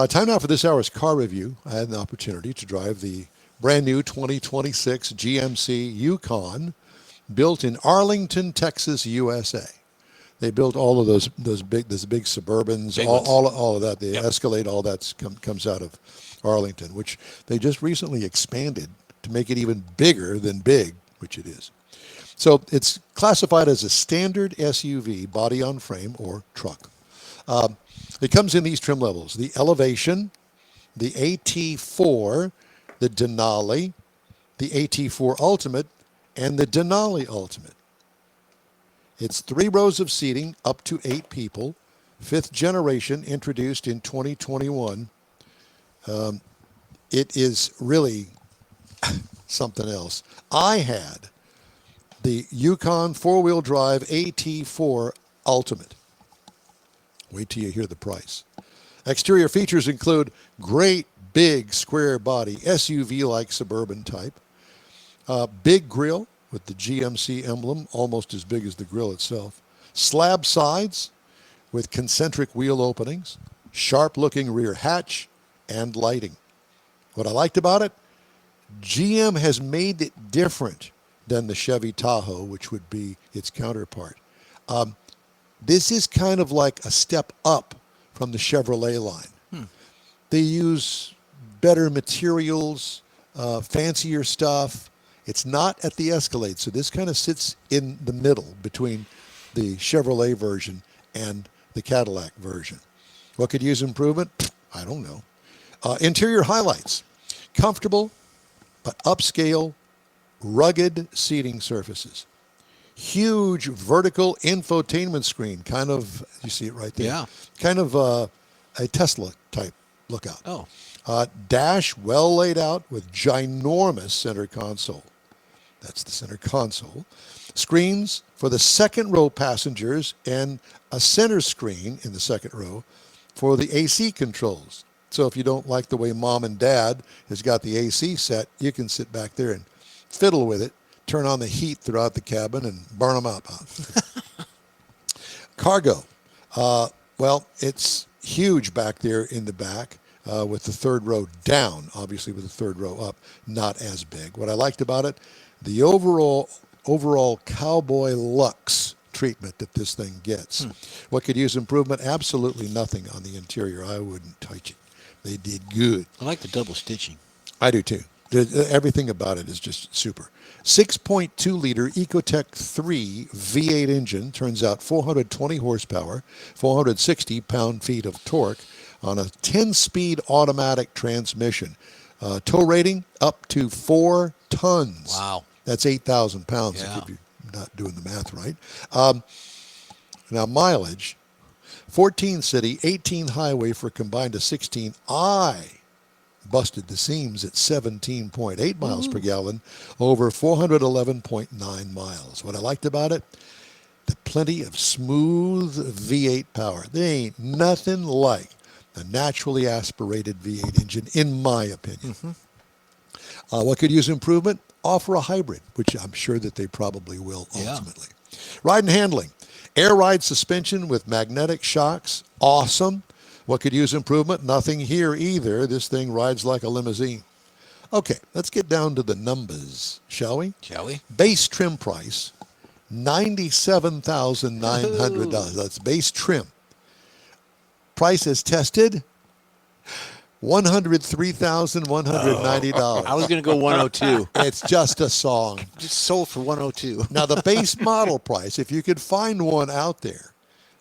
Time now for this hour's car review. I had an opportunity to drive the brand new 2026 GMC Yukon, built in Arlington, Texas, USA. They built all of those big Suburbans, all of that. The Escalade, all that comes out of Arlington, which they just recently expanded to make it even bigger than big, which it is. So it's classified as a standard SUV, body on frame or truck. It comes in these trim levels: the Elevation, the AT4, the Denali, the AT4 Ultimate, and the Denali Ultimate. It's 3 rows of seating, up to 8 people. 5th generation, introduced in 2021. It is really something else. I had the Yukon 4-wheel drive AT4 Ultimate. Wait till you hear the price. Exterior features include great big square body, SUV-like suburban type, big grille with the GMC emblem, almost as big as the grille itself, slab sides with concentric wheel openings, sharp-looking rear hatch, and lighting. What I liked about it, GM has made it different than the Chevy Tahoe, which would be its counterpart. This is kind of like a step up from the Chevrolet line. They use better materials, fancier stuff. It's not at the Escalade, so this kind of sits in the middle between the Chevrolet version and the Cadillac version. What could use improvement? I don't know. Interior highlights: comfortable but upscale, rugged seating surfaces. Huge vertical infotainment screen, kind of, you see it right there. Yeah. Kind of a Tesla type lookout. Oh. Dash well laid out with ginormous center console. That's the center console. Screens for the second row passengers and a center screen in the second row for the AC controls. So if you don't like the way mom and dad has got the AC set, you can sit back there and fiddle with it, turn on the heat throughout the cabin, and burn them up. Cargo. Well, it's huge back there in the back with the third row down, obviously with the third row up, not as big. What I liked about it, the overall cowboy luxe treatment that this thing gets. What could use improvement? Absolutely nothing on the interior. I wouldn't touch it. They did good. I like the double stitching. I do too. Everything about it is just super. 6.2-liter Ecotec 3 V8 engine, turns out 420 horsepower, 460 pound-feet of torque on a 10-speed automatic transmission. Tow rating up to 4 tons. Wow. That's 8,000 pounds if you're not doing the math right. Now, mileage, 14 city, 18 highway for combined of 16. I busted the seams at 17.8 miles per gallon over 411.9 miles. What I liked about it, the plenty of smooth V8 power. There ain't nothing like a naturally aspirated V8 engine, in my opinion. What could use improvement? Offer a hybrid, which I'm sure that they probably will ultimately. Ride and handling. Air ride suspension with magnetic shocks. Awesome. What could use improvement? Nothing here either. This thing rides like a limousine. Okay, let's get down to the numbers, shall we? Shall we? Base trim price, $97,900. That's base trim. Price is tested, $103,190. I was going to go 102. It's just a song. Just sold for 102. Now, the base model price, if you could find one out there,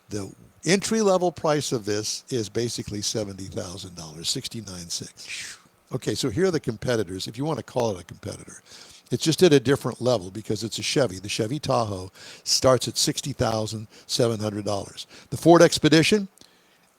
the entry-level price of this is basically $70,000, $69,600. Okay, so here are the competitors, if you want to call it a competitor. It's just at a different level because it's a Chevy. The Chevy Tahoe starts at $60,700. The Ford Expedition,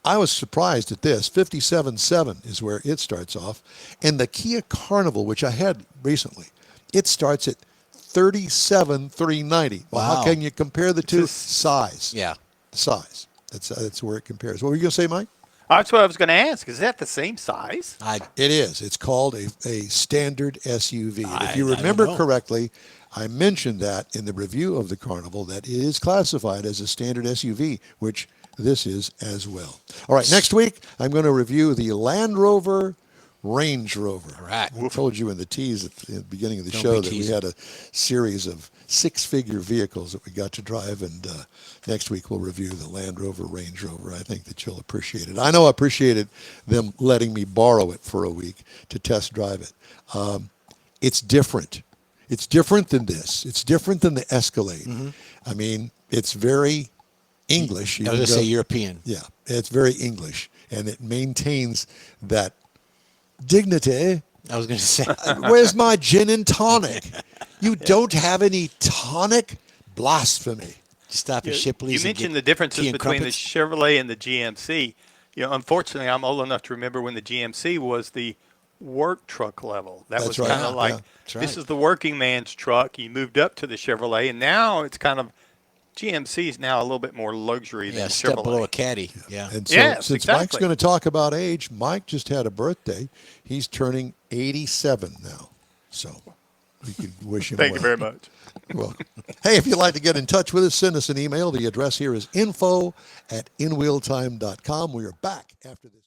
I was surprised at this. $57,700 is where it starts off. And the Kia Carnival, which I had recently, it starts at $37,390. Well, how can you compare the two? Size. Yeah. Size. That's where it compares. What were you going to say, Mike? That's what I was going to ask. Is that the same size? It is. It's called a standard SUV. If you remember correctly, I mentioned that in the review of the Carnival that it is classified as a standard SUV, which this is as well. All right, next week I'm going to review the Land Rover Range Rover. All right. I told you in the tease at the beginning of the Don't show be that we teasing. had a series of six-figure vehicles that we got to drive, and next week we'll review the Land Rover Range Rover. I think that you'll appreciate it. I know I appreciated them letting me borrow it for a week to test drive it. It's different. It's different than this. It's different than the Escalade. I mean, it's very English. I was going to say European. Yeah, it's very English, and it maintains that dignity. I was going to say. Where's my gin and tonic? You don't have any tonic? Blasphemy. Stop at You Shipley's. mentioned the differences tea and between the crumpets. Chevrolet and the GMC. Unfortunately, I'm old enough to remember when the GMC was the work truck level. That That's was right. kind of Yeah, like, yeah. That's this right. is the working man's truck. You moved up to the Chevrolet, and now it's kind of, GMC is now a little bit more luxury Yeah, than step below Chevrolet. a caddy. Yeah. And so, Yes, since Mike's exactly. going to talk about age, Mike just had a birthday. He's turning 87 now. So we could wish him Thank well. you very much. You're welcome. Hey, if you'd like to get in touch with us, send us an email. The address here is info@inwheeltime.com. We are back after this.